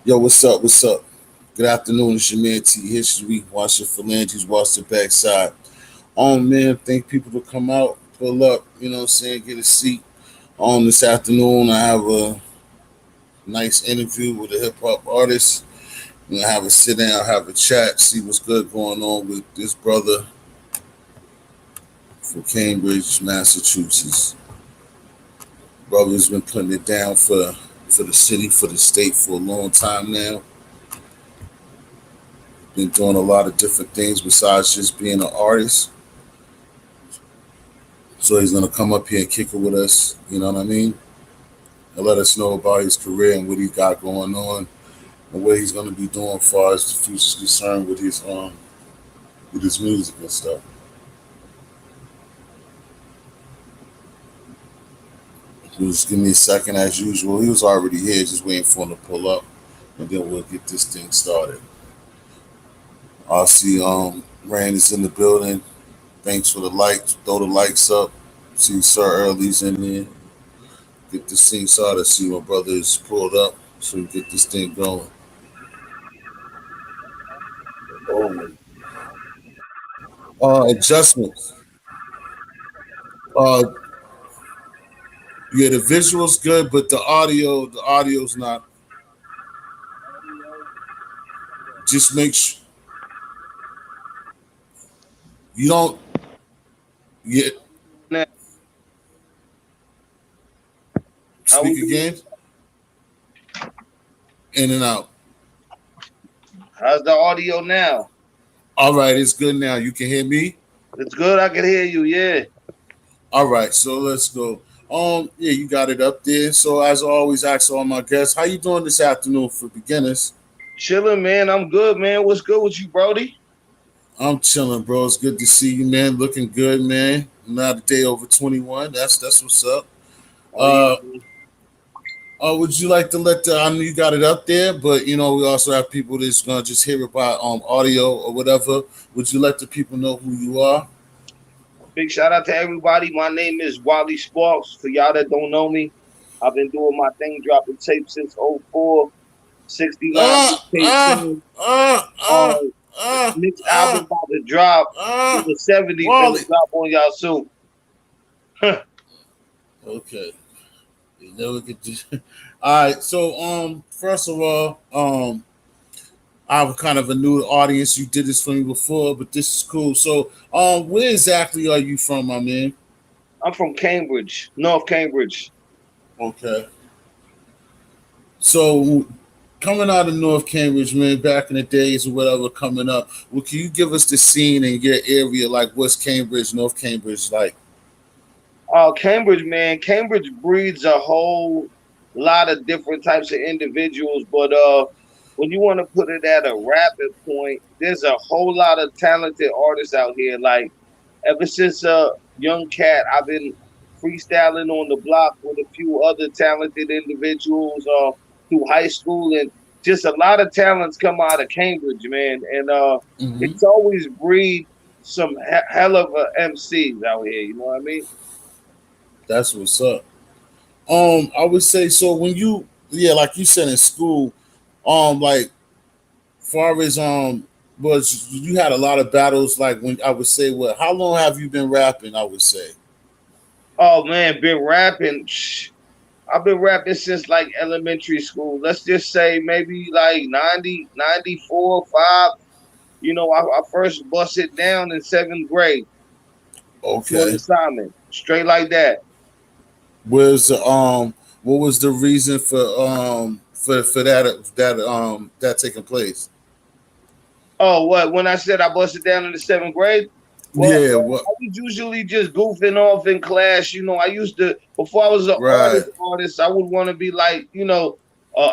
Yo, what's up? What's up? Good afternoon. It's your man T History. Watch your phalanges, watch the backside. Man, thank people to come out, pull up, what I'm saying, get a seat. This afternoon I have a nice interview with a hip hop artist. We're gonna have a sit down, have a chat, see what's good going on with this brother from Cambridge, Massachusetts. Brother's been putting it down for the city, for the state for a long time now. Been doing a lot of different things besides just being an artist. So he's gonna come up here and kick it with us. You know what I mean? And let us know about his career and what he got going on and what he's gonna be doing as far as the future's concerned with his music and stuff. Just give me a second as usual. He was already here, just waiting for him to pull up, and then we'll get this thing started. I see Rand is in the building. Thanks for the likes. Throw the likes up. See Sir Early's in there. Get this thing started. See my brother is pulled up, so we get this thing going. Oh, adjustments. Uh, yeah, the visual's good, but the audio's not. Just make sure you don't. Yeah, Now, how we speak doing? again. In and out. How's the audio now? All right, it's good now. You can hear me. It's good. I can hear you. Yeah, All right, so let's go. Yeah, you got it up there. So as I always ask all my guests, how you doing this afternoon for beginners? chilling, man. I'm good, man. What's good with you, Brody? I'm chilling, bro. It's good to see you, man. Looking good, man. Not a day over 21. That's what's up. Oh Uh, yeah. would you like to let the? I know you got it up there, but we also have people that's gonna just hear about audio or whatever. Would you let the people know who you are? Big shout out to everybody. My name is Wally Sparks. For y'all that don't know me, I've been doing my thing, dropping tapes since '04. 69 Uh, mixtape uh, team. uh, Uh, uh, uh, next album uh, about to drop in uh. the '70s. Finna Wally. drop on y'all soon. Okay. You know we could just. All right. So first of all, I'm kind of a new audience. You did this for me before, but this is cool. So where exactly are you from, my man? I'm from Cambridge, North Cambridge. Okay. So coming out of North Cambridge, man, back in the days or whatever, coming up. Well, can you give us the scene in your area, like what's Cambridge, North Cambridge, like? Cambridge, man, Cambridge breeds a whole lot of different types of individuals, but when you want to put it at a rapid point, there's a whole lot of talented artists out here. Like ever since a young cat, I've been freestyling on the block with a few other talented individuals through high school, and just a lot of talents come out of Cambridge, man. And Hmm. it's always breed some hell of a MCs out here. You know what I mean? That's what's up. I would say so when you, yeah, like you said in school, like far as was you had a lot of battles like when I would say what how long have you been rapping, I would say. Oh man, been rapping. I've been rapping since like elementary school. Let's just say maybe like 90, 94, 5. You know, I first busted down in seventh grade to an Okay. assignment. Straight like that. Was what was the reason for that taking place? Oh, what? When I said I busted down in the seventh grade? Well, Yeah, man, what I was usually just goofing off in class. You know, I used to, before I was an right. artist, I would want to be like,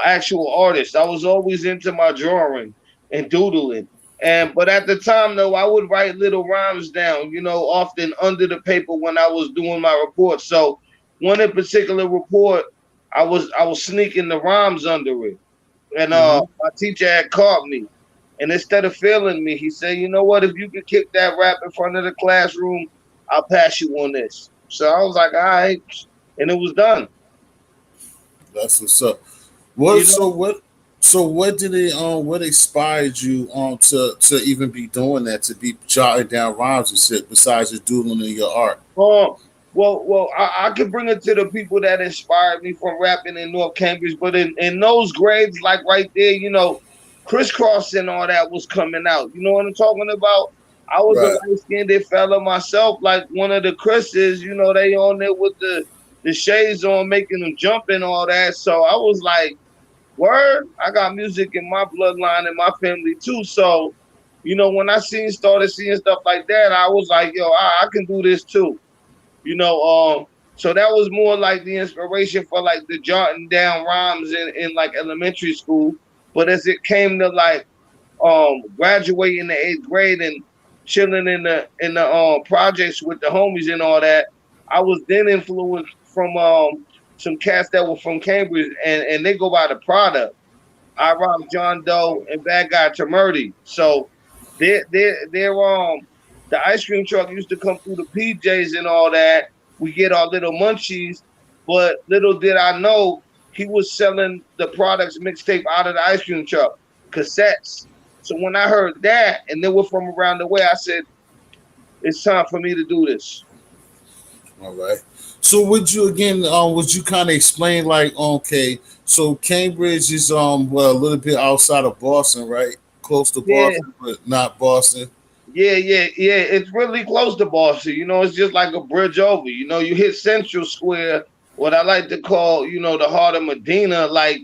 actual artist. I was always into my drawing and doodling. But at the time though, I would write little rhymes down, often under the paper when I was doing my report. So one in particular report, I was sneaking the rhymes under it. And Hmm. my teacher had caught me. And instead of failing me, he said, "You know what? If you could kick that rap in front of the classroom, I'll pass you on this." So I was like, "All right," and it was done. That's what's up. You What so know, what? So what did it what inspired you to even be doing that, to be jotting down rhymes and shit besides just doodling in your art? Um, I could bring it to the people that inspired me from rapping in North Cambridge, but in those grades, like right there, crisscross and all that was coming out. You know what I'm talking about? I was a Right. light skinned fella myself, like one of the Chris's. They on there with the shades on, making them jump and all that. So I was like, word, I got music in my bloodline and my family too. So, when I started seeing stuff like that, I was like, yo, I can do this too you know. So that was more like the inspiration for like the jotting down rhymes in like elementary school. But as it came to like graduating the eighth grade and chilling in the projects with the homies and all that, I was then influenced from some cats that were from Cambridge and they go by the product. I robbed John Doe and Bad Guy Tamurdi. So they're the ice cream truck used to come through the PJs and all that. We get our little munchies, but little did I know he was selling the products mixtape out of the ice cream truck, cassettes. So when I heard that and they were from around the way, I said, it's time for me to do this. All right. So would you again would you kind of explain like okay, so Cambridge is well a little bit outside of Boston, right? Close to Yeah, Boston, but not Boston. yeah. It's really close to Boston. It's just like a bridge over. You hit Central Square, what I like to call, the heart of Medina. Like,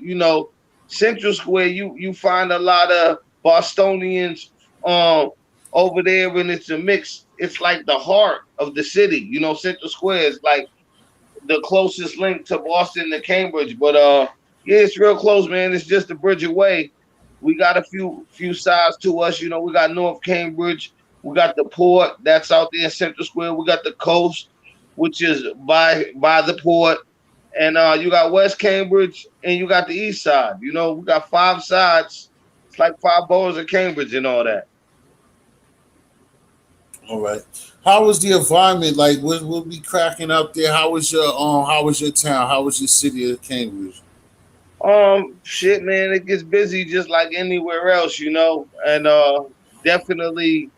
Central Square, you find a lot of Bostonians um over there, and it's a mix. It's like the heart of the city. Central Square is like the closest link to Boston to Cambridge. But yeah, it's real close, man. It's just a bridge away. We got a few sides to us. We got North Cambridge. We got the port that's out there in Central Square. We got the coast, which is by the port. And you got West Cambridge and you got the east side. We got five sides. It's like five boroughs of Cambridge and all that. All right. How was the environment? Like what be cracking up there? How was your town? How was your city of Cambridge? Shit, man, it gets busy just like anywhere else. And definitely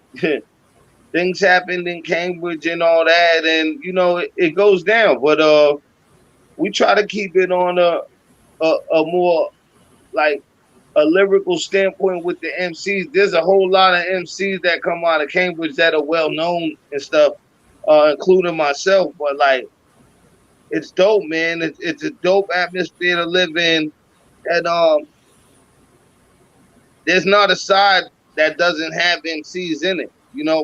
things happened in Cambridge and all that, and it goes down. But we try to keep it on a more like a lyrical standpoint with the MCs. There's a whole lot of MCs that come out of Cambridge that are well known and stuff, including myself. But like, it's dope, man. It's a dope atmosphere to live in, and there's not a side that doesn't have MCs in it.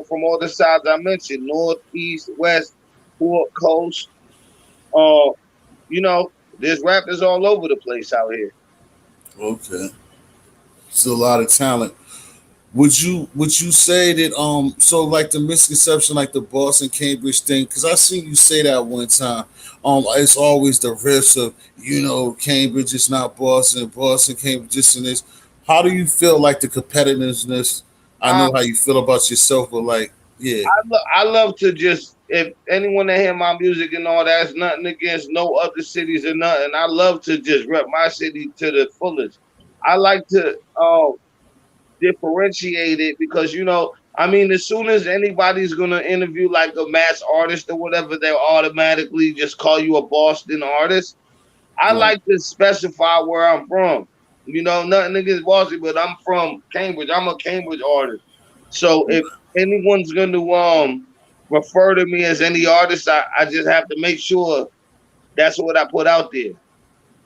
From all the sides I mentioned, north, east, west, port, coast. Uh, there's rappers all over the place out here. Okay. Still a lot of talent. Would you say that so like the misconception like the Boston Cambridge thing, because I seen you say that one time, it's always the risk of Cambridge is not Boston, Boston Cambridge this and this. How do you feel like the competitiveness? I I know how you feel about yourself, but like yeah. I love to just, if anyone that hear my music and all that, it's nothing against no other cities or nothing. I love to just rep my city to the fullest. I like to differentiate it because I mean, as soon as anybody's gonna interview like a mass artist or whatever, they'll automatically just call you a Boston artist. I Right. like to specify where I'm from. Nothing against Boston, but I'm from Cambridge. I'm a Cambridge artist. So if anyone's going to refer to me as any artist, I just have to make sure that's what I put out there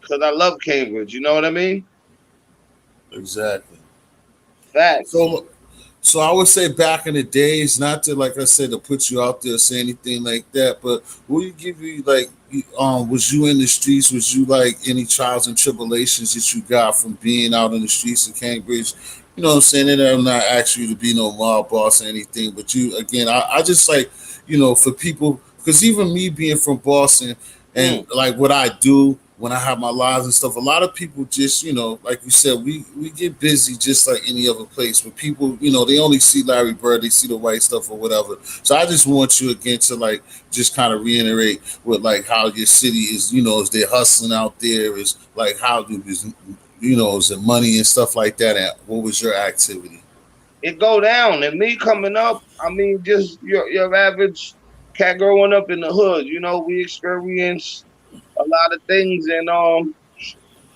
because I love Cambridge. You know what I mean? Exactly. Facts. So So I would say back in the days, not to like I said to put you out there or say anything like that, but will you give you like was you in the streets? Was you like any trials and tribulations that you got from being out in the streets of Cambridge? You know what I'm saying? And I'm not asking you to be no mob boss or anything, but you again, I just like, for people because even me being from Boston and Mm. like what I do when I have my lives and stuff, a lot of people just, like you said, we get busy just like any other place. But people, they only see Larry Bird, they see the white stuff or whatever. So I just want you again to like just kind of reiterate with like how your city is, is they hustling out there, is like how do is Is it money and stuff like that? And what was your activity? It go down. And me coming up, I mean, just your average cat growing up in the hood. We experience a lot of things and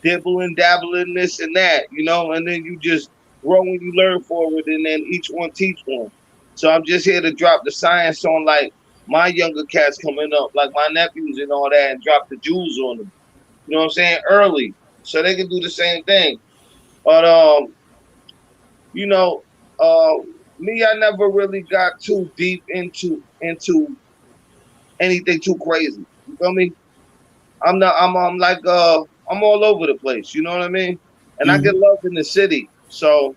dibble and dabble in this and that. And then you just grow and you learn forward, and then each one teach one. So I'm just here to drop the science on like my younger cats coming up, like my nephews and all that, and drop the jewels on them. You know what I'm saying? Early, so they can do the same thing. But you know, uh, me, I never really got too deep into anything too crazy. You feel me? I'm not. I'm like I'm all over the place. You know what I mean? And I get Hmm. love in the city, so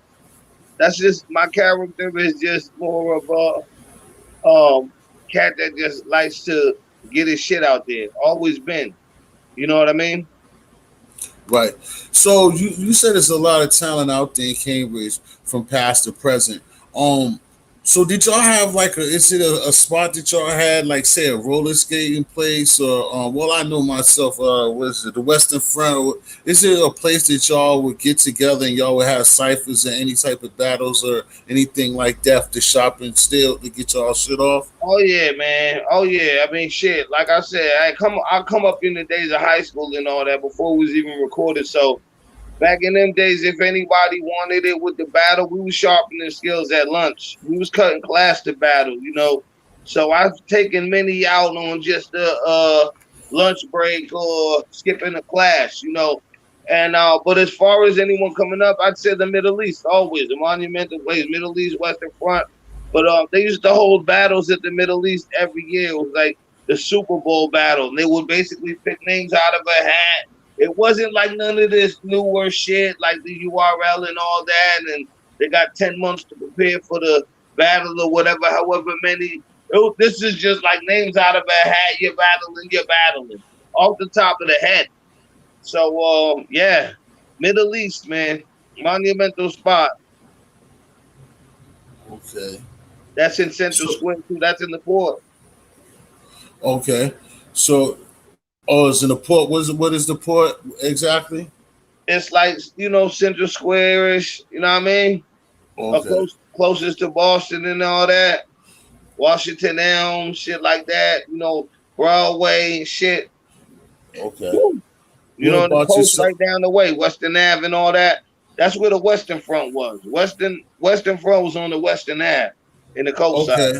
that's just my character is just more of cat that just likes to get his shit out there. Always been. You know what I mean? Right. So you said there's a lot of talent out there in Cambridge from past to present. Um, so did y'all have like is it a spot that y'all had like say a roller skating place or well I know myself what is it the Western Front or is it a place that y'all would get together and y'all would have ciphers and any type of battles or anything like that to shop and steal to get y'all shit off? Oh yeah, man. Oh yeah. I mean, shit. Like I said, I come up in the days of high school and all that before it was even recorded. So back in them days, if anybody wanted it with the battle, we was sharpening skills at lunch. We was cutting class to battle. So I've taken many out on just a lunch break or skipping a class. And but as far as anyone coming up, I'd say the Middle East always the monumental place, Middle East, Western Front. But they used to hold battles at the Middle East every year. It was like the Super Bowl battle, and they would basically pick names out of a hat. It wasn't like none of this newer shit like the URL and all that, and they got 10 months to prepare for the battle or whatever, however many. This is just like names out of a hat. You're battling off the top of the head. So yeah, Middle East, man, monumental spot. Okay. That's in Central So Square too. That's in the port. okay. So oh it's in the port. What is the port exactly? It's like Central Square-ish. You know what I mean? Okay. Closest to Boston and all that. Washington Elm, shit like that. Broadway and shit. Okay. Woo. What The about coast yourself? right down the way, Western Ave and all that. That's where the Western Front was. Western Front was on the Western Ave in the coast side. Okay.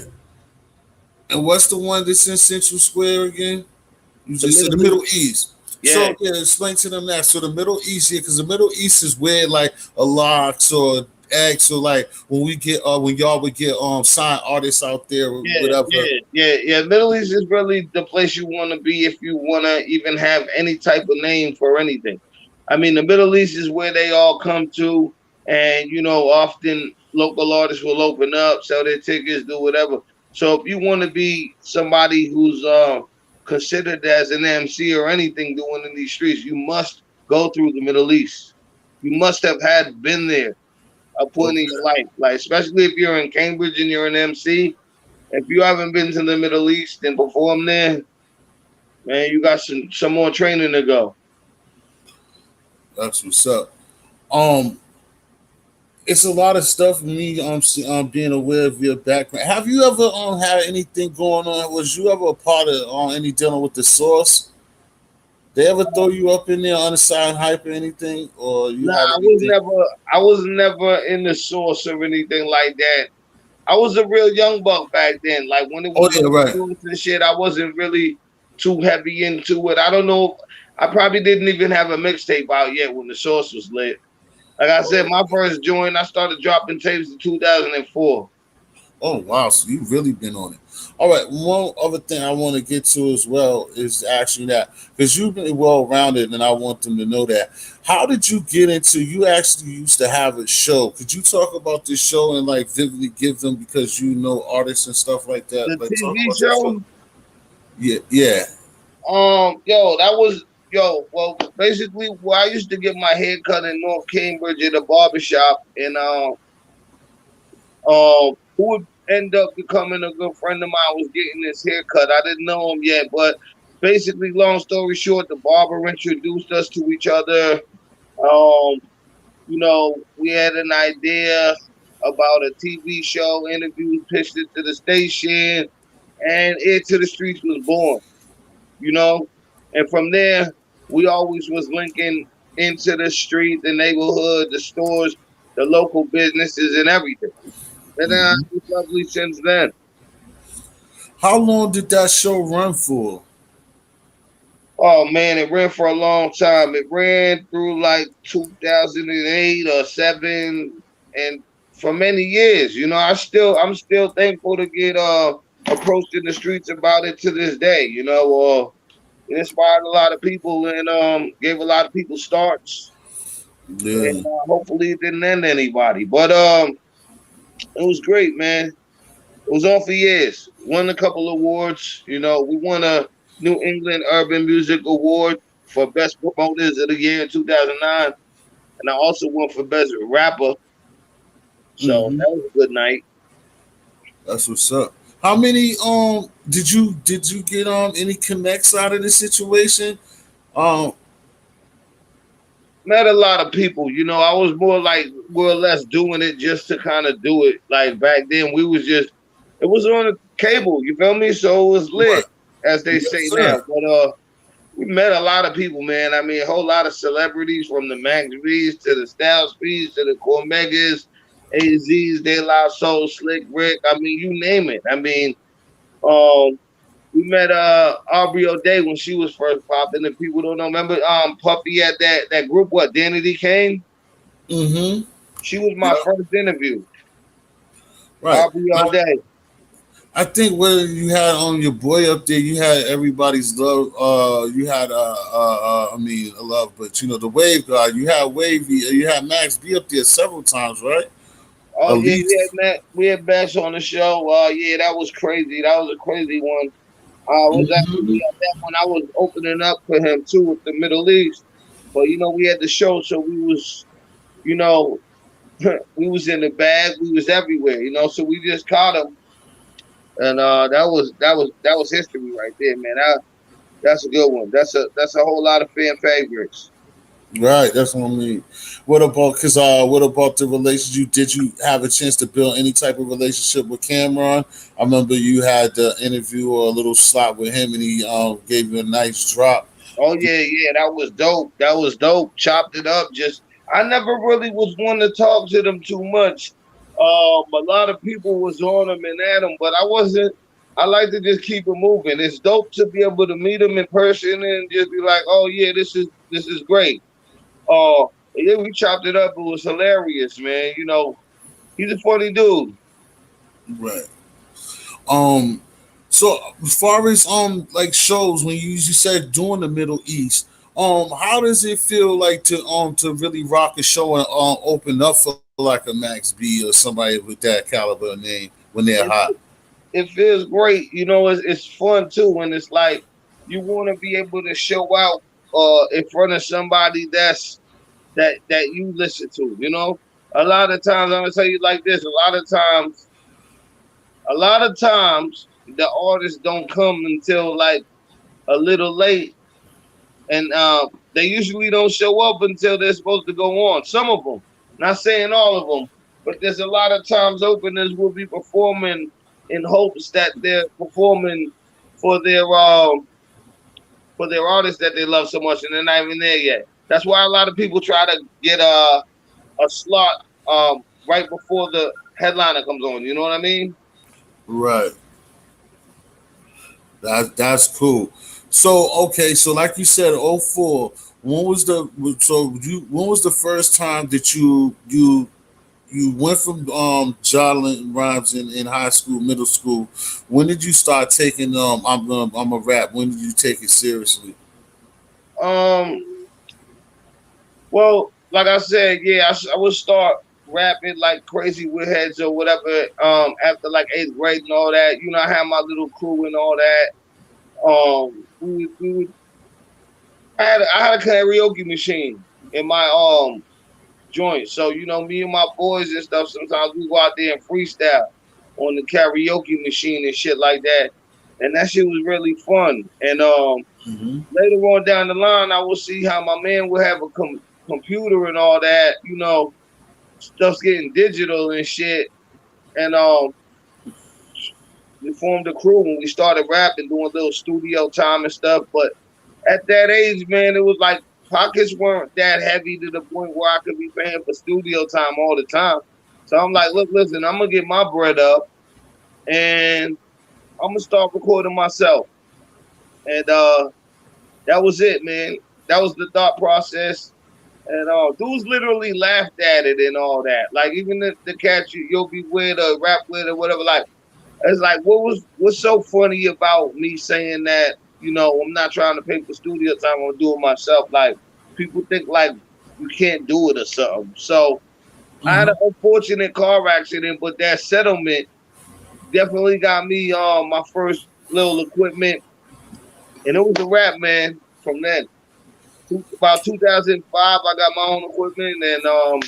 And what's the one that's in Central Square again? You The just said the Middle East. Middle East. Yeah, So yeah, explain to them that. So the Middle East here, because the Middle East is where like a locks or X or like when y'all would get signed artists out there or whatever. yeah. Middle East is really the place you want to be if you want to even have any type of name for anything. I mean, the Middle East is where they all come to, and often local artists will open up, sell their tickets, do whatever. So if you want to be somebody who's considered as an MC or anything doing in these streets, you must go through the Middle East. You must have had been there a point in Okay. your life, like especially if you're in Cambridge and you're an MC. If you haven't been to the Middle East and performed there, man, you got some more training to go. That's what's up. Um, it's a lot of stuff for me. Being aware of your background. Have you ever had anything going on? Was you ever a part of any dealing with the source? They ever throw you up in there unassigned hype or anything, or you Nah, had anything? I was never in the source or anything like that. I was a real young buck back then. Like when it Oh was yeah, on the right. source and shit, I wasn't really too heavy into it. I don't know. I probably didn't even have a mixtape out yet when the source was lit. Like I said, my first joint, I started dropping tapes in 2004. Oh wow, so you've really been on it. All right, one other thing I want to get to as well is actually that because you've been well rounded, and I want them to know that. How did you get into? You actually used to have a show. Could you talk about this show and like vividly give them because you know artists and stuff like that? The Like talk TV about your show. show, Yeah, yeah. that was well, basically, where I used to get my hair cut in North Cambridge at a barbershop, and who would end up becoming a good friend of mine was getting his hair cut. I didn't know him yet, but basically, long story short, the barber introduced us to each other. Um, we had an idea about a TV show, interviews, pitched it to the station, and It to the Streets was born. You know, and from there we always was linking into the street, the neighborhood, the stores, the local businesses, and everything. And Hmm. it's lovely since then. How long did that show run for? Oh man, it ran for a long time. It ran through like 2008 or seven, and for many years. I'm still thankful to get approached in the streets about it to this day. It inspired a lot of people and gave a lot of people starts. And Yeah. hopefully it didn't end anybody. But it was great, man. It was on for years. Won a couple awards. We won a New England Urban Music Award for Best Promoters of the Year in 2009, and I also won for Best Rapper. So Hmm. that was a good night. That's what's up. How many did you get any connects out of this situation? Um Met a lot of people. I was more or less doing it just to kind of do it. Like back then, it was on the cable. You feel me? So it was lit, what? as they Yes, say now. sir. But we met a lot of people, man. I mean, a whole lot of celebrities from the Max B's to the Styles B's to the Cormegas, AZ's, De La Soul, Slick Rick. I mean, you name it. I mean, um, we met Aubrey O'Day when she was first popping, and people don't know. Remember, Puffy had that group, what, Danny D. Kane? Mm-hmm. She was my Yep. first interview. Right. Aubrey O'Day. I think when you had on your boy up there, you had everybody's love. You had I mean, love, but the Wave guy. You had Wavy. You had Max B up there several times, right? Oh At yeah, least. we had Bash on the show. Yeah, that was crazy. That was a crazy one. Was actually Hmm. at that one I was opening up for him too with the Middle East. But we had the show, so you know, we was in the bag, we was everywhere, so we just caught him, and that was history right there, man. That's a good one. That's a whole lot of fan favorites. Right. That's what I mean. What about the relationship? Did you have a chance to build any type of relationship with Cameron? I remember you had the interview or a little slot with him, and he gave you a nice drop. Oh yeah, yeah, that was dope. That was dope. Chopped it up. Just I never really was one to talk to them too much. A lot of people was on them and at them, but I wasn't. I like to just keep it moving. It's dope to be able to meet them in person and just be like, oh yeah, this is great. Yeah, we chopped it up. It was hilarious, man. He's a funny dude. Right. Um, so as far as like shows, when you said doing the Middle East, how does it feel like to really rock a show and open up for like a Max B or somebody with that caliber of name when they're It, hot? it feels great. It's fun too, and it's like you want to be able to show out in front of somebody that you listen to. A lot of times I'm gonna tell you like this. A lot of times the artists don't come until like a little late, and they usually don't show up until they're supposed to go on. Some of them, not saying all of them, but there's a lot of times openers will be performing in hopes that they're performing for their um for their artists that they love so much, and they're not even there yet. That's why a lot of people try to get a slot right before the headliner comes on. You know what I mean? Right. That's cool. So okay, so like you said, '04. When was the so you when was the first time that you went from jottling rhymes in high school, middle school? When did you start taking I'm a rap? When did you take it seriously? Um, well, like I said, yeah, I would start rapping like crazy with heads or whatever. After like eighth grade and all that, I had my little crew and all that. We would I had a karaoke machine in my joint. So, me and my boys and stuff, sometimes we go out there and freestyle on the karaoke machine and shit like that. And that shit was really fun. And Hmm. later on down the line, I will see how my man would have computer and all that, stuff's getting digital and shit. And we formed a crew when we started rapping, doing little studio time and stuff. But at that age, man, it was like pockets weren't that heavy to the point where I could be paying for studio time all the time. So I'm like, look, listen, I'm gonna get my bread up and I'm gonna start recording myself. And that was it, man. That was the thought process. And dudes literally laughed at it and all that. Like even the catch you'll be with or rap with or whatever. Like it's like what's so funny about me saying that? I'm not trying to pay for studio time. I'm gonna do it myself. Like people think like you can't do it or something. So I had Mm-hmm. an unfortunate car accident, but that settlement definitely got me my first little equipment, and it was a rap, man. From then, about 2005, I got my own equipment, and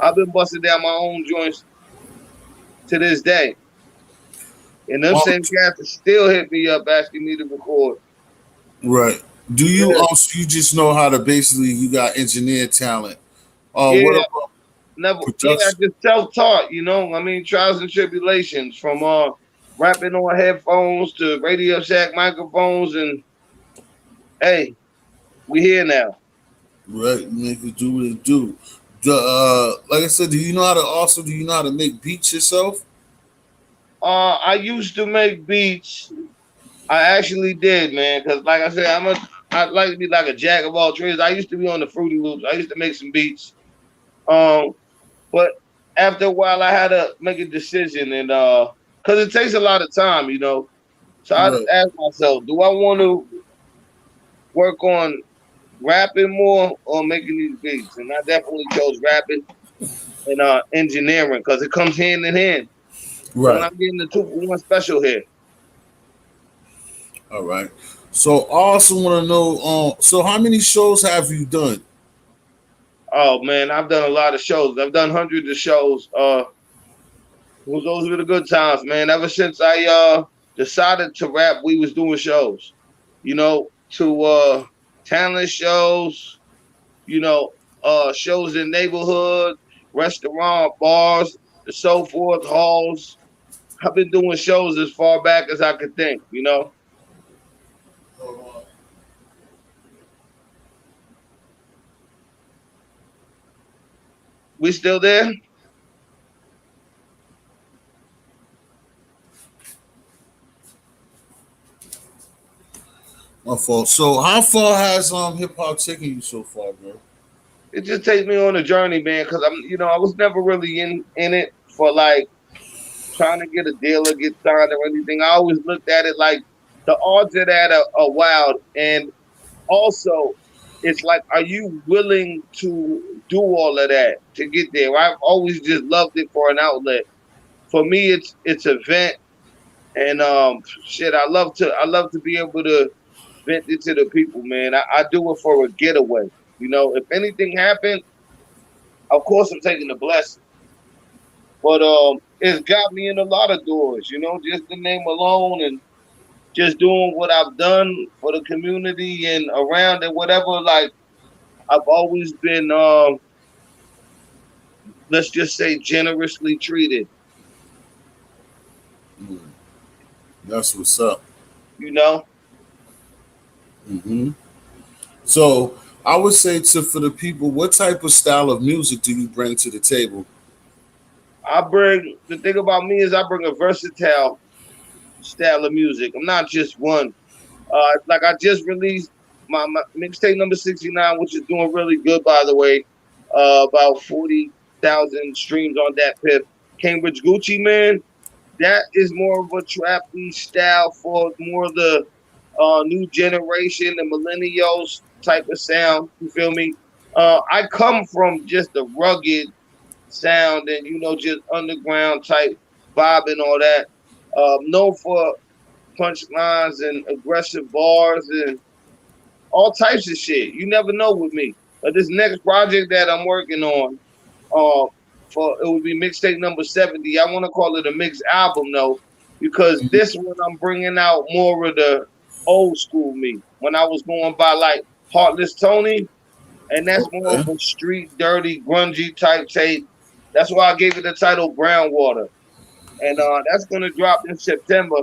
I've been busting down my own joints to this day. And them Um, same cats still hit me up asking me to record. right. Do you Yeah, also you just know how to basically you got engineer talent? What yeah, about never. Yeah, I production? just self-taught. I mean, trials and tribulations from rapping on headphones to Radio Shack microphones, and hey, we here now. Right, make it do what it do. Like I said, do you know how to make beats yourself? I used to make beats. I actually did, man, because like I said, I like to be like a jack of all trades. I used to be on the Fruity Loops. I used to make some beats. Um, but after a while, I had to make a decision, and because it takes a lot of time. So I just Right. asked myself, do I want to work on rapping more or making these beats? And I definitely chose rapping and engineering because it comes hand in hand. And Right. I'm getting the 2-for-1 special here. All right. So I also want to know. So how many shows have you done? Oh man, I've done a lot of shows. I've done hundreds of shows. Those were the good times, man. Ever since I decided to rap, we was doing shows. To talent shows, shows in neighborhood, restaurant, bars, and so forth, halls. I've been doing shows as far back as I could think. We still there? My fault. So how far has hip hop taken you so far, bro? It just takes me on a journey, man, because I was never really in it for like trying to get a deal or get signed or anything. I always looked at it like the odds of that are wild. And also, it's like, are you willing to do all of that to get there? I've always just loved it for an outlet. For me, it's a vent, and shit, I love to be able to vent it to the people, man. I do it for a getaway. If anything happened, of course I'm taking the blessing. But it's got me in a lot of doors, just the name alone and just doing what I've done for the community and around and whatever. Like I've always been, let's just say, generously treated. Mm, that's what's up. You know, Hmm. So I would say to for the people, what type of style of music do you bring to the table? the thing about me is I bring a versatile style of music. I'm not just one. Like I just released my mixtape number 69, which is doing really good, by the way. About 40,000 streams on that pip. Cambridge Gucci, man, that is more of a trappy style for more the new generation, the millennials type of sound. You feel me? I come from just a rugged sound and just underground type vibe and all that. Known for punchlines and aggressive bars and all types of shit. You never know with me. But this next project that I'm working on, uh, for it would be mixtape number 70. I want to call it a mixed album though, because this one I'm bringing out more of the old school me. When I was going by like Heartless Tony, and that's more of Okay. a street, dirty, grungy type tape. That's why I gave it the title Brown Water, and that's gonna drop in September.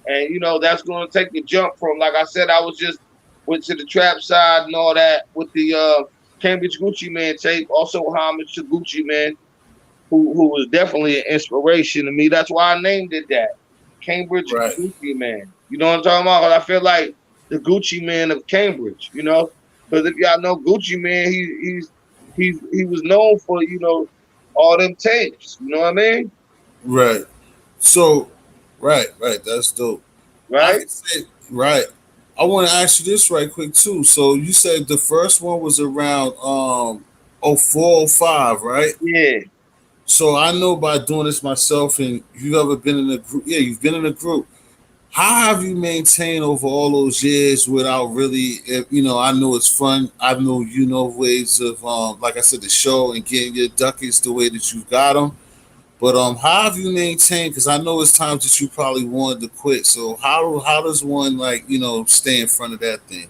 And that's gonna take the jump from, like I said, I was just went to the trap side and all that with the Cambridge Gucci Man tape. Also homage to Gucci Man, who was definitely an inspiration to me. That's why I named it that. Cambridge Right. Gucci Man. You know what I'm talking about? 'Cause I feel like the Gucci Man of Cambridge, Because if y'all know Gucci Man, he was known for, all them tapes. You know what I mean? Right. So, right. That's dope. I Right? can say right. I want to ask you this right quick too. So you said the first one was around 0405, right? Yeah. So I know by doing this myself, and you ever been in a group? Yeah, you've been in a group. How have you maintained over all those years without really, I know it's fun. I know ways of, like I said, the show and getting your ducats the way that you got them. But how have you maintained? Because I know it's times that you probably wanted to quit. So how does one like stay in front of that thing?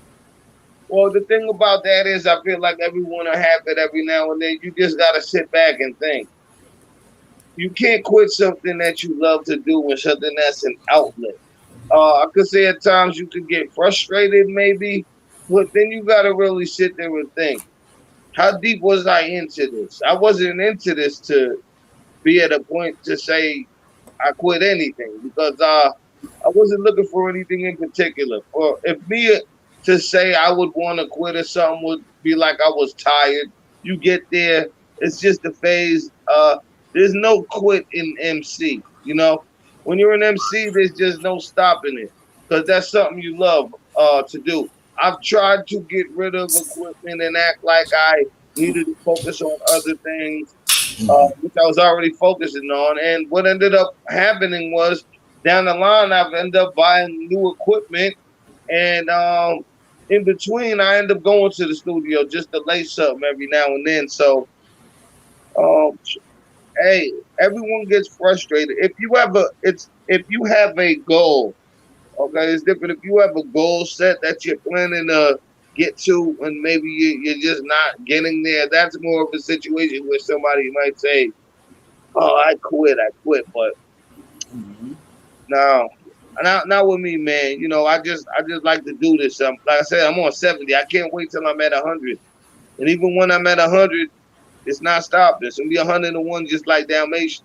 Well, the thing about that is, I feel like everyone will have it every now and then. You just gotta sit back and think. You can't quit something that you love to do and something that's an outlet. I could say at times you could get frustrated, maybe, but then you gotta really sit there and think. How deep was I into this? I wasn't into this to be at a point to say I quit anything because I wasn't looking for anything in particular. Or if me to say I would want to quit or something would be like I was tired. You get there, it's just a phase. There's no quit in MC. When you're an MC, there's just no stopping it because that's something you love to do. I've tried to get rid of equipment and act like I needed to focus on other things, which I was already focusing on. And what ended up happening was down the line, I've ended up buying new equipment. And in between, I end up going to the studio just to lace something every now and then. So, um, hey, everyone gets frustrated. If you have a goal, okay, it's different. If you have a goal set that you're planning to get to, and maybe you're just not getting there, that's more of a situation where somebody might say, "Oh, I quit." But Mhm. no, not with me, man. I just like to do this. Like I said, I'm on 70. I can't wait till I'm at 100. And even when I'm at 100, it's not stopping. It's gonna be 101, just like Dalmatian.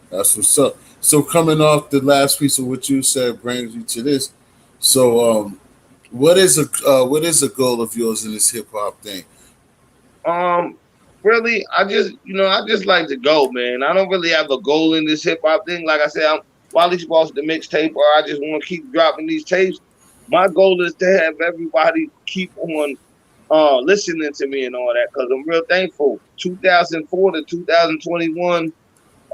That's what's up. So coming off the last piece of what you said brings you to this. So what is a goal of yours in this hip hop thing? Um, really, I just like to go, man. I don't really have a goal in this hip hop thing. Like I said, I'm Wally's boss, the mixtape, or I just want to keep dropping these tapes. My goal is to have everybody keep on listening to me and all that because I'm real thankful. 2004 to 2021,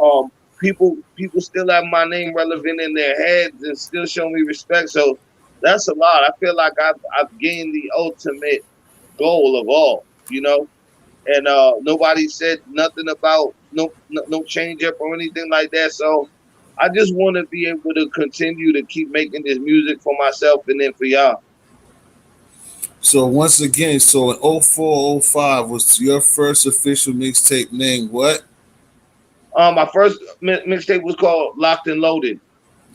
um, people still have my name relevant in their heads and still show me respect. So that's a lot. I feel like I've gained the ultimate goal of all. And nobody said nothing about no change up or anything like that. So I just want to be able to continue to keep making this music for myself and then for y'all. So once again, so in 0405 was your first official mixtape name what? My first mixtape was called Locked and Loaded.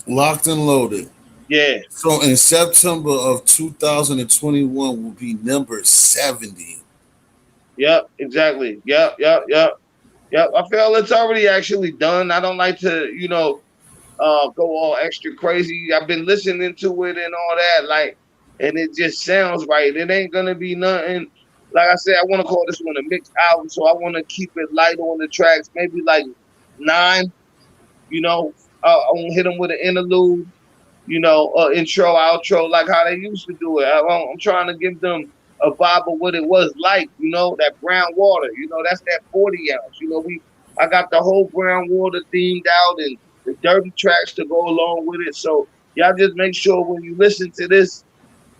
Locked and Loaded. Yeah. So in September of 2021 will be number 70. Yep. Exactly. Yep. I feel it's already actually done. I don't like to, go all extra crazy. I've been listening to it and all that, like, and it just sounds right. It ain't gonna be nothing. Like I said, I want to call this one a mixed album, so I want to keep it light on the tracks, maybe like 9. You know, I want to hit them with an interlude, intro, outro, like how they used to do it. I'm trying to give them a vibe of what it was like, that brown water. That's that 40 ounce. I got the whole brown water themed out and the dirty tracks to go along with it. So y'all just make sure when you listen to this,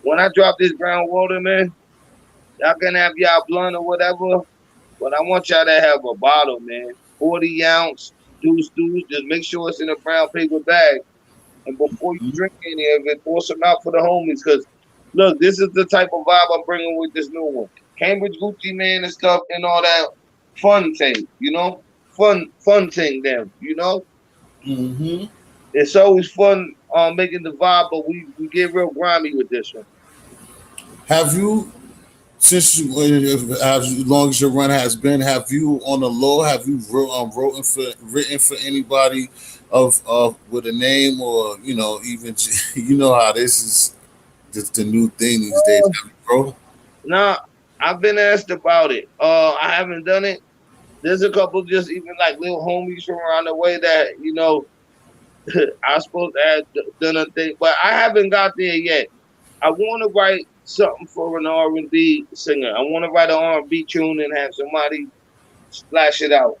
when I drop this brown water, man, y'all can have y'all blunt or whatever. But I want y'all to have a bottle, man. 40 ounce, deuce. Just make sure it's in a brown paper bag, and before you drink any of it, pour some out for the homies because Look, this is the type of vibe I'm bringing with this new one. Cambridge Gucci man and stuff and all that fun thing, fun thing. Them, Hmm. it's always fun making the vibe, but we get real grimy with this one. Have you, since you, as long as your run has been, have you on the low? Have you written for anybody of with a name, or even you know how this is the new thing these days, Uh, have you wrote? nah, I've been asked about it. I haven't done it. There's a couple just even like little homies from around the way that I supposed to have done a thing, but I haven't got there yet. I want to write something for an R&B singer. I want to write an R&B tune and have somebody splash it out.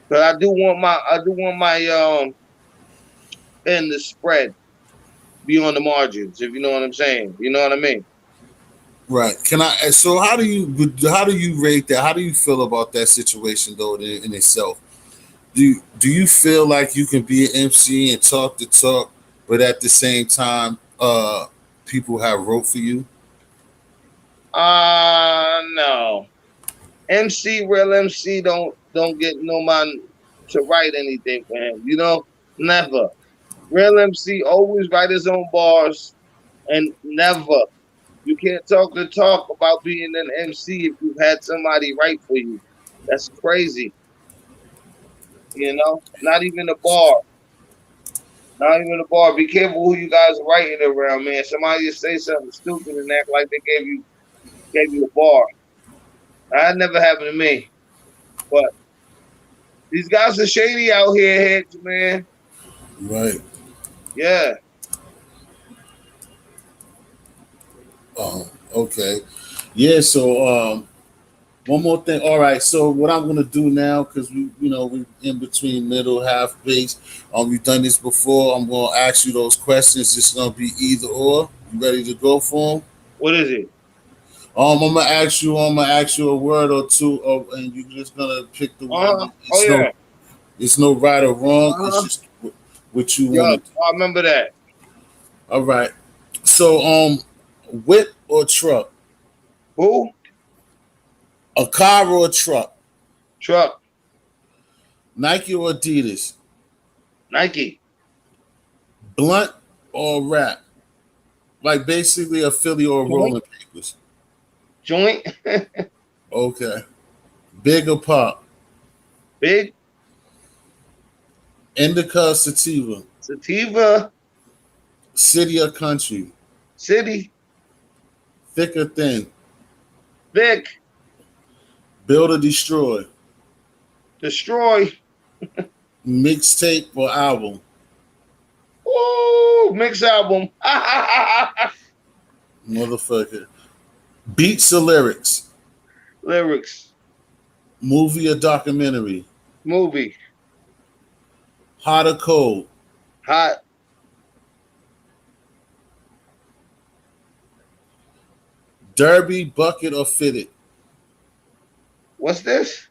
But I do want my end to spread beyond the margins, if you know what I'm saying. You know what I mean? Right. Can I? So how do you rate that? How do you feel about that situation though in itself? Do you feel like you can be an MC and talk the talk, but at the same time, people have wrote for you? No. MC, real MC don't get no man to write anything for him. Never. Real MC always write his own bars and never. You can't talk the talk about being an MC if you've had somebody write for you. That's crazy. Not even a bar. Not even a bar. Be careful who you guys are writing around, man. Somebody just say something stupid and act like they gave you a bar. That never happened to me. But these guys are shady out here, heads, man. Right. Yeah. Okay. Yeah. So one more thing. All right. So what I'm gonna do now, because we in between middle half base. We've done this before. I'm gonna ask you those questions. It's gonna be either or. You ready to go for them? What is it? I'm gonna ask you a word or two, and you're just gonna pick the one. Oh It's no, yeah. it's no right or wrong. It's Uh-huh. just what you Yeah, want to do. I remember that. All right. So, whip or truck, Who? a car or a truck, Truck. Nike or Adidas, Nike. blunt or rap, like basically a Philly or Joint. Rolling Papers. Joint. Okay. Big or pop, Big. indica or sativa, Sativa. city or country, City. thick or thin, Thick. build or destroy, Destroy. mixtape or album, Ooh, mix album. motherfucker, beats or lyrics, Lyrics. movie or documentary, Movie. hot or cold, Hot. derby, bucket or fitted. What's this?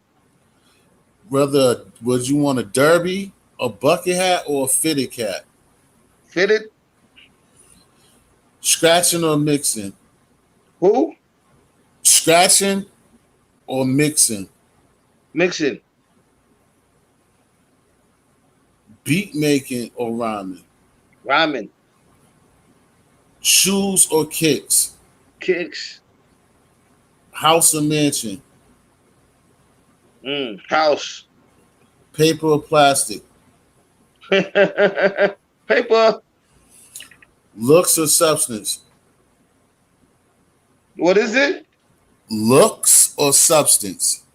Whether would you want a derby, a bucket hat, or a fitted cap? Fitted. Scratching or mixing? Who? Scratching or mixing? Mixing. Beat making or rhyming? Rhyming. Shoes or kicks? Kicks. House or mansion? House. Paper or plastic? Paper. Looks or substance? What is it? Looks or substance?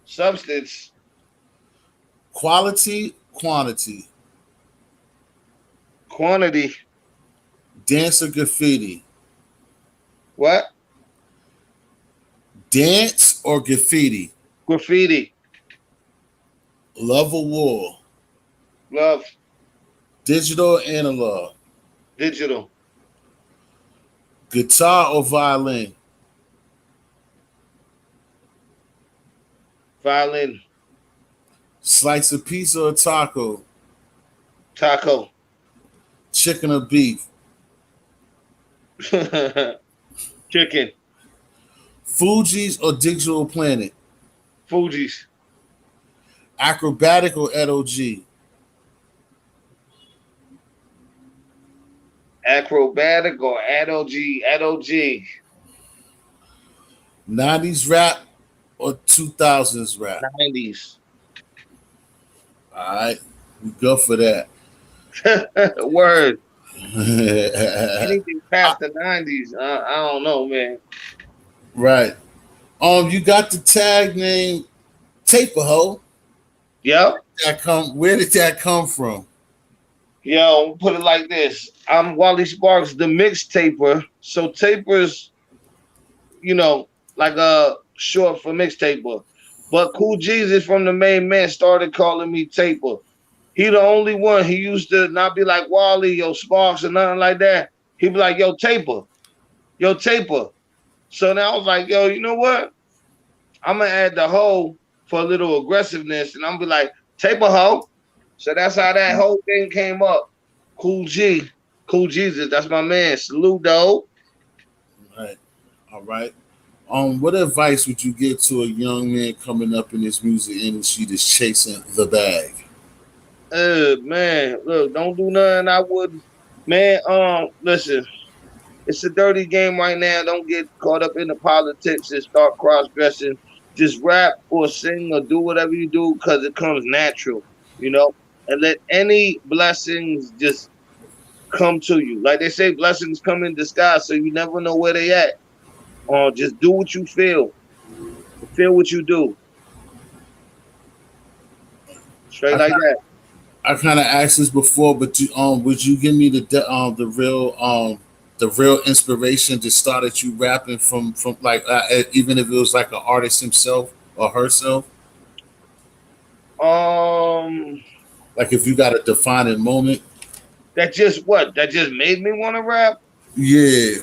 Substance. Quality, quantity? Quantity. Dance or graffiti? What? Dance or graffiti? Graffiti. Love or war? Love. Digital or analog? Digital. Guitar or violin? Violin. Slice of pizza or taco? Taco. Chicken or beef? Chicken. Fuji's or Digital Planet? Fuji's. Acrobatic or LOG? Acrobatic or ADOG? ADOG. 90s rap or 2000s rap? 90s. All right, we go for that. Word. I- Anything past the 90s, I don't know, man. right. You got the tag name taperhoe. Yep. That come? Where did that come from? Yo, put it like this. I'm Wally Sparks, the mixtaper. So tapers, you know, like short for mixtaper. But Cool Jesus from the main man started calling me taper. He the only one. He used to not be like Wally, yo, Sparks or nothing like that. He'd be like, yo, taper, yo, taper. So now I was like, yo, you know what? I'm gonna add the hoe for a little aggressiveness, and I'm be like, taper hoe. So that's how that whole thing came up. Cool G, Cool Jesus, that's my man. Salute though. Right. All right. What advice would you give to a young man coming up in this music industry that's chasing the bag? Man, look, don't do nothing. I wouldn't. Man, listen, it's a dirty game right now. Don't get caught up in the politics and start cross dressing. Just rap or sing or do whatever you do because it comes natural, you know. And let any blessings just come to you. Like they say, blessings come in disguise, so you never know where they at. Just do what you feel what you do, straight I like that. I kind of asked this before, but would you give me the real inspiration that started you rapping from like even if it was like an artist himself or herself? Um, Like if you got a defining moment, that just what? That just made me want to rap. yeah,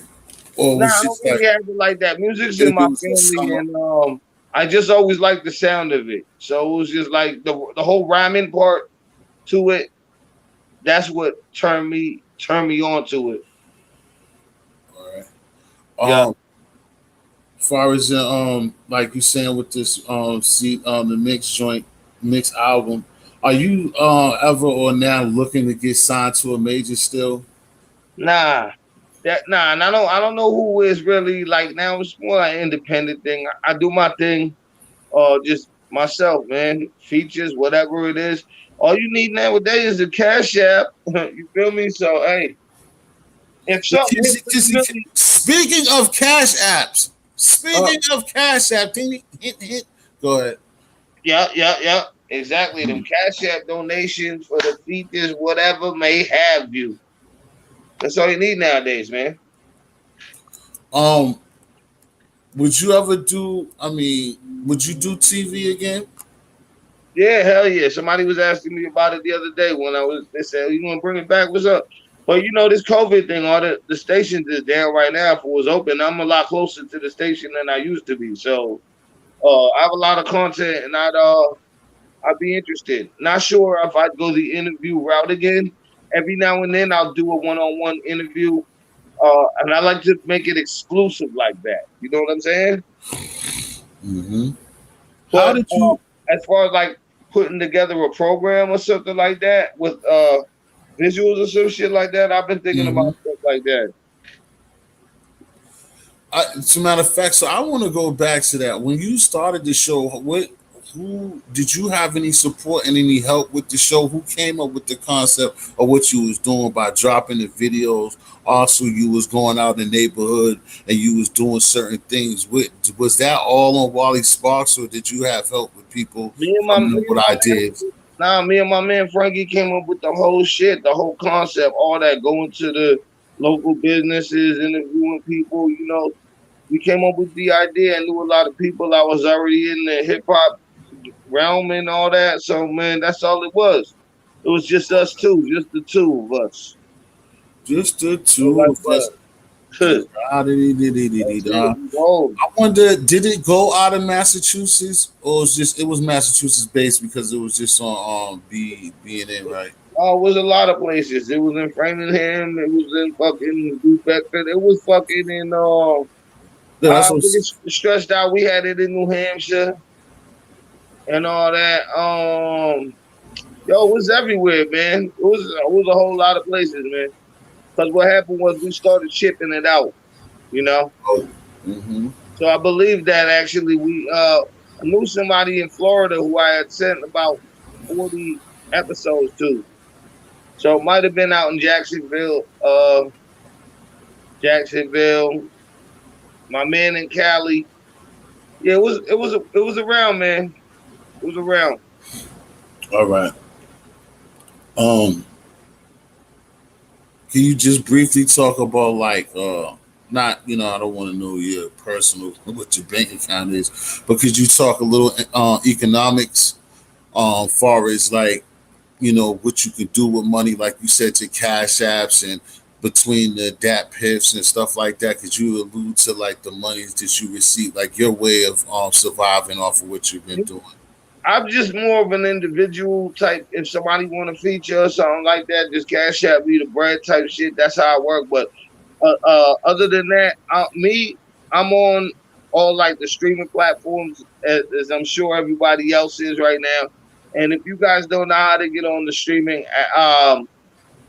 or it Nah, was I don't just like really have it like that. Music's in if it my was a family, summer. and I just always liked the sound of it. So it was just like the whole rhyming part to it. That's what turned me on to it. All right. Yeah. As far as like you saying with this the mix joint mix album, are you ever or now looking to get signed to a major still? Nah. And I don't know who is really like now. It's more like an independent thing. I do my thing, just myself, man. Features, whatever it is. All you need nowadays is a cash app. You feel me? So hey, if The something hit really, Speaking of cash apps, uh, speaking of cash app, hit. Go ahead. yeah, exactly. Them cash app donations for the features, whatever may have you. That's all you need nowadays, man. Um, would you ever do? I mean, would you do TV again? Yeah, hell yeah. Somebody was asking me about it the other day when they said, you want to bring it back? What's up? But this COVID thing, all the stations is down right now. If it was open, I'm a lot closer to the station than I used to be. So I have a lot of content and I'd be interested. Not sure if I'd go the interview route again. Every now and then I'll do a one-on-one interview. And I like to make it exclusive like that. You know what I'm saying? Mm-hmm. How But did you? as far as like putting together a program or something like that with visuals or some shit like that, I've been thinking about Mm-hmm. stuff like that. As a matter of fact, so I want to go back to that. When you started the show, who did you have any support and any help with the show? Who came up with the concept of what you was doing by dropping the videos? Also, you was going out in the neighborhood and you was doing certain things. Was that all on Wally Sparks, or did you have help with people Me and my me coming up and with my ideas? man, nah, me and my man Frankie came up with the whole shit, the whole concept, all that going to the local businesses, interviewing people. We came up with the idea and knew a lot of people. I was already in the hip hop realm and all that. So man, that's all it was. It was just us two, just the two of us. Just the So two like of us. what? That's it. Uh, We rolled. I wonder, did it go out of Massachusetts, or it was Massachusetts based because it was just on B and N, right? Oh, it was a lot of places. It was in Framingham. It was in fucking New Bedford. It was fucking in Yeah, that's I what. get stressed out. We had it in New Hampshire and all that. Yo, it was everywhere, man. It was a whole lot of places, man. Because what happened was we started shipping it out, you know. Oh, mm-hmm. So I believe that actually I knew somebody in Florida who I had sent about 40 episodes to. So it might have been out in Jacksonville. My man in Cali. Yeah, it was around, man. It was around. All right. Um, can you just briefly talk about like not I don't want to know your personal what your bank account is, but could you talk a little economics far as like what you could do with money, like you said, to cash apps and between the DAP piffs and stuff like that. Could you allude to like the monies that you receive, like your way of surviving off of what you've been doing? I'm just more of an individual type. If somebody want to feature or something like that, just cash out me the bread type shit. That's how I work. But other than that, I'm on all like the streaming platforms, as I'm sure everybody else is right now. And if you guys don't know how to get on the streaming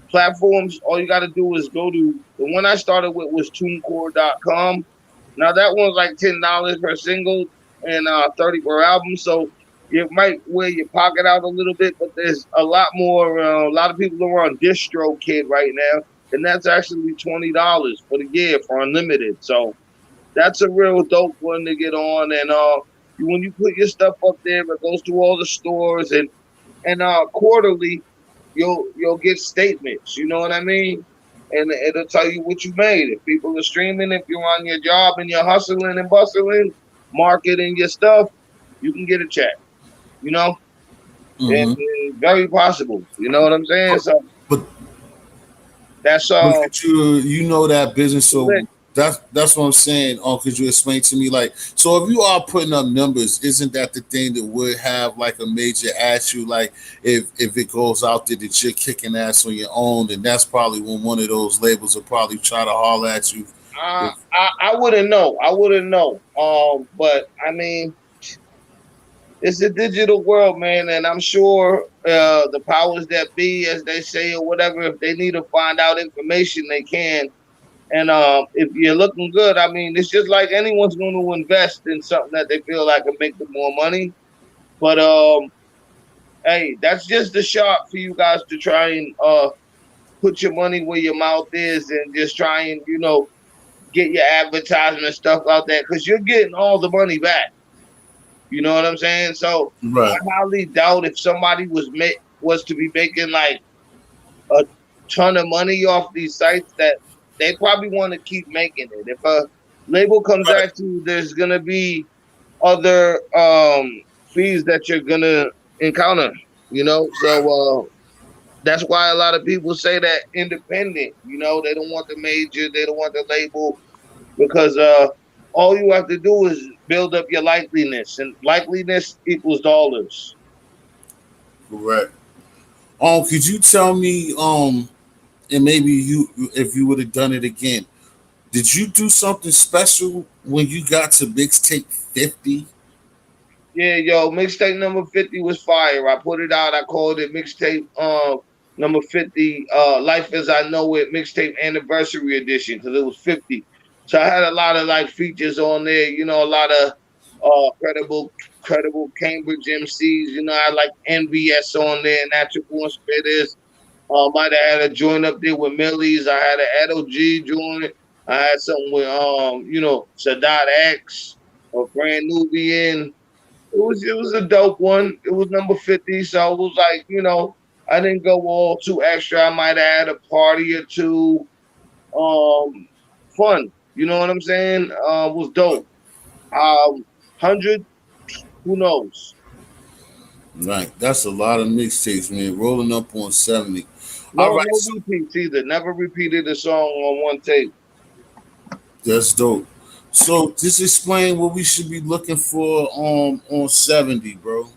platforms, all you got to do is go to the one I started with was TuneCore.com. Now that one's like $10 per single and 30 per album, so you might wear your pocket out a little bit. But there's a lot more. A lot of people are on DistroKid right now, and that's actually $20 for the year for unlimited. So that's a real dope one to get on. And when you put your stuff up there, it goes to all the stores and quarterly you'll get statements. You know what I mean? And it'll tell you what you made. If people are streaming, if you're on your job and you're hustling and bustling, marketing your stuff, you can get a check. You know, Mm-hmm. and very possible. You know what I'm saying? But, So but that's but could you know that business? So lit. that's what I'm saying. Could you explain to me, like, so if you are putting up numbers, isn't that the thing that would have like a major issue? Like, if it goes out there that you're kicking ass on your own, then that's probably when one of those labels will probably try to holler at you. If, I wouldn't know. I wouldn't know. But I mean, it's a digital world, man, and I'm sure the powers that be, as they say, or whatever, if they need to find out information, they can. And if you're looking good, I mean, it's just like anyone's going to invest in something that they feel like can make them more money. But hey, that's just a shot for you guys to try and put your money where your mouth is, and just try and get your advertisement stuff out there because you're getting all the money back. You know what I'm saying? So I right, highly doubt if somebody was to be making like a ton of money off these sites that they probably want to keep making it. If a label comes right, at you, there's gonna be other fees that you're gonna encounter. So that's why a lot of people say that independent. They don't want the major, they don't want the label because all you have to do is build up your likeliness, and likeliness equals dollars. correct. Could you tell me, and maybe if you would have done it again, did you do something special when you got to mixtape 50? Yeah, yo, mixtape number 50 was fire. I put it out. I called it mixtape number 50, Life as I Know It, mixtape anniversary edition, because it was 50. So I had a lot of like features on there, a lot of credible Cambridge MCs. I had like NBS on there, Natural Born Spitters. Might have had a joint up there with Millie's. I had an Edo G joint. I had something with Sadat X or Brand Nubian. It was a dope one. It was number 50, so it was like, I didn't go all too extra. I might add a party or two. Um, Fun. You know what I'm saying? It was dope. 100, who knows? Right, that's a lot of mixtapes, man. Rolling up on 70. All No, right, no so repeats either. Never repeated a song on one tape. that's dope. So just explain what we should be looking for on 70, bro.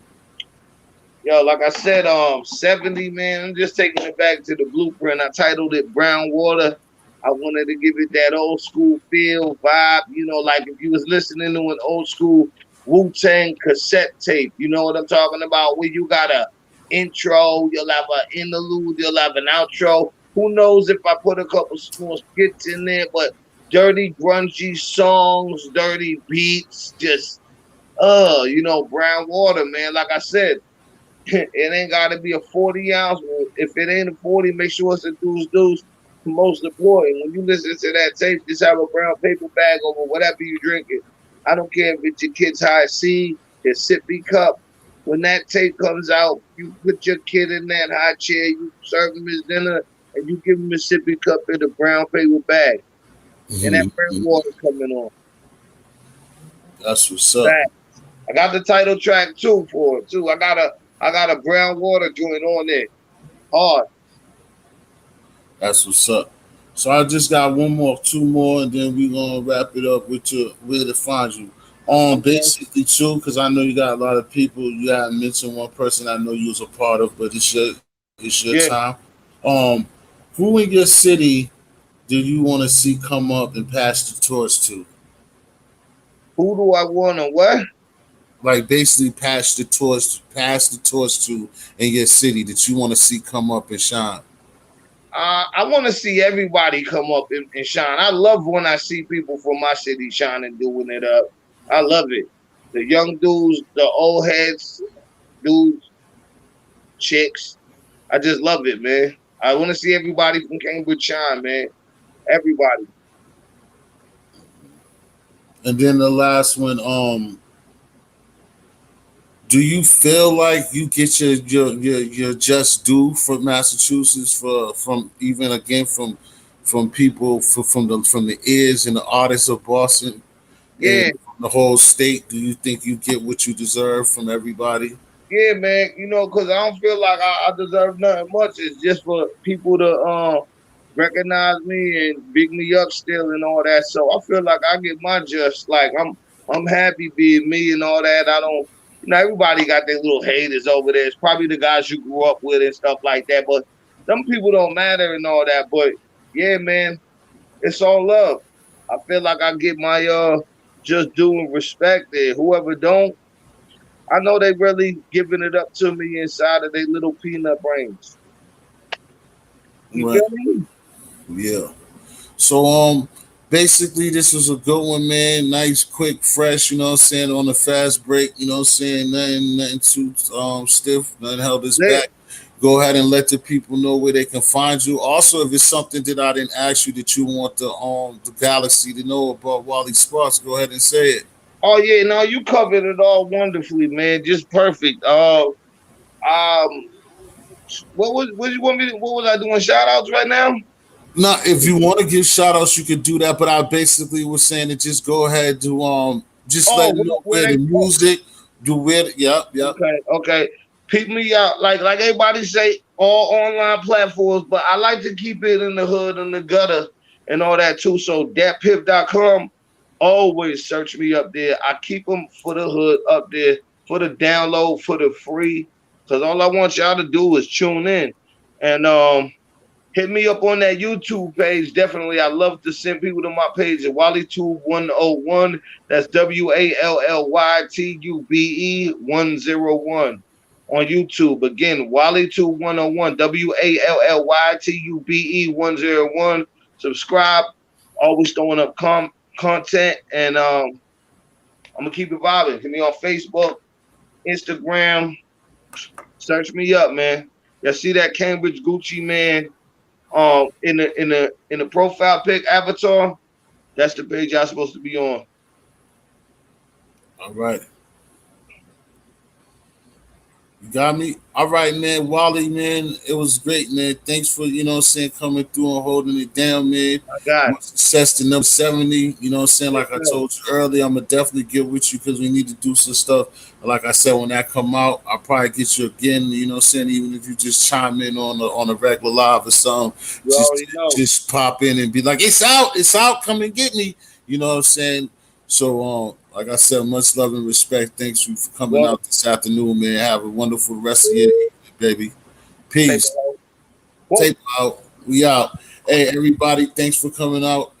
Yo, like I said, 70, man. I'm just taking it back to the blueprint. I titled it Brown Water. I wanted to give it that old school feel, vibe, like if you was listening to an old school Wu-Tang cassette tape, you know what I'm talking about? Where you got a intro, you'll have an interlude, you'll have an outro. Who knows if I put a couple small skits in there, but dirty, grungy songs, dirty beats, just brown water, man. Like I said, it ain't got to be a 40 ounce. If it ain't a 40, make sure it's a deuce. Most important, when you listen to that tape, just have a brown paper bag over whatever you drinking. I don't care if it's your kid's high C, your sippy cup. When that tape comes out, you put your kid in that high chair, you serve him his dinner, and you give him a sippy cup in a brown paper bag, and that brown Mhm. water coming on. That's what's up. Back. I got the title track too for it too. I got a brown water joint on there. Hard. That's what's up. So I just got one more, two more, and then we gonna wrap it up with your where to find you. Okay. Basically too, because I know you got a lot of people. You haven't mentioned one person I know you was a part of, but it's your Yeah. time. Um, who in your city do you want to see come up and pass the torch to? Who do I want to what? Like basically pass the torch to in your city that you want to see come up and shine. I want to see everybody come up and shine. I love when I see people from my city shining, doing it up. I love it. The young dudes, the old heads, dudes, chicks. I just love it, man. I want to see everybody from Cambridge shine, man. Everybody. And then the last one, do you feel like you get your just due for Massachusetts for from even again from people from the ears and the artists of Boston and Yeah, from the whole state? Do you think you get what you deserve from everybody? yeah, man. Because I don't feel like I deserve nothing much. It's just for people to recognize me and big me up still and all that. So I feel like I get my just. Like I'm happy being me and all that. I don't. Everybody got their little haters over there. It's probably the guys you grew up with and stuff like that. But some people don't matter and all that. But yeah, man, it's all love. I feel like I get my just doing respect there. Whoever don't, I know they really giving it up to me inside of their little peanut brains. You Right. feel me? Yeah. So basically this was a good one, man. Nice, quick, fresh, you know what I'm saying, on a fast break, you know what I'm saying, nothing too stiff, nothing held us Lit. back. Go ahead and let the people know where they can find you. Also, if it's something that I didn't ask you that you want the galaxy to know about Wally Sparks, go ahead and say it. Oh yeah, no, you covered it all wonderfully, man. Just perfect. Um, what you want me? What was I doing? Shout outs right now? Now, if you want to give shout outs, you could do that. But I basically was saying that just go ahead to just Oh, let them know where where the they go? music, do where yep. Okay. Peep me out. Like everybody say, all online platforms, but I like to keep it in the hood and the gutter and all that too. So datpip.com, always search me up there. I keep them for the hood up there, for the download, for the free. Cause all I want y'all to do is tune in. And hit me up on that YouTube page. Definitely. I love to send people to my page at WallyTube101. That's WALLYTUBE101 on YouTube. Again, WallyTube101. WALLYTUBE101. Subscribe. Always throwing up content. And I'm going to keep it vibing. Hit me on Facebook, Instagram. Search me up, man. Y'all see that Cambridge Gucci man in the profile pic avatar, that's the page y'all supposed to be on. All right. You got me? All right, man. Wally, man, it was great, man. Thanks for, you know what I'm saying, coming through and holding it down, man. I got it. Much success to number 70. You know what I'm saying? Yes, Like I sir. told you earlier, I'm going to definitely get with you because we need to do some stuff. Like I said, when that come out, I'll probably get you again, you know what I'm saying? Even if you just chime in on a regular live or something, You already know. just pop in and be like, it's out, come and get me. You know what I'm saying? So, Like I said, much love and respect. Thanks you for coming Well, out this afternoon, man. Have a wonderful rest of your evening, baby. Peace. taperhoe. Whoa. Tape out. We out. Hey, everybody, thanks for coming out.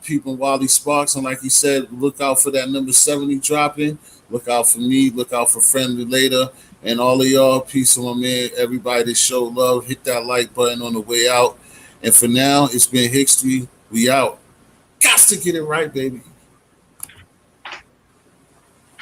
Peeping Wally Sparks. And like he said, look out for that number 70 dropping. Look out for me. Look out for Friendly Later. And all of y'all, peace on my man. Everybody that showed love, hit that like button on the way out. And for now, it's been History. We out. Got to get it right, baby.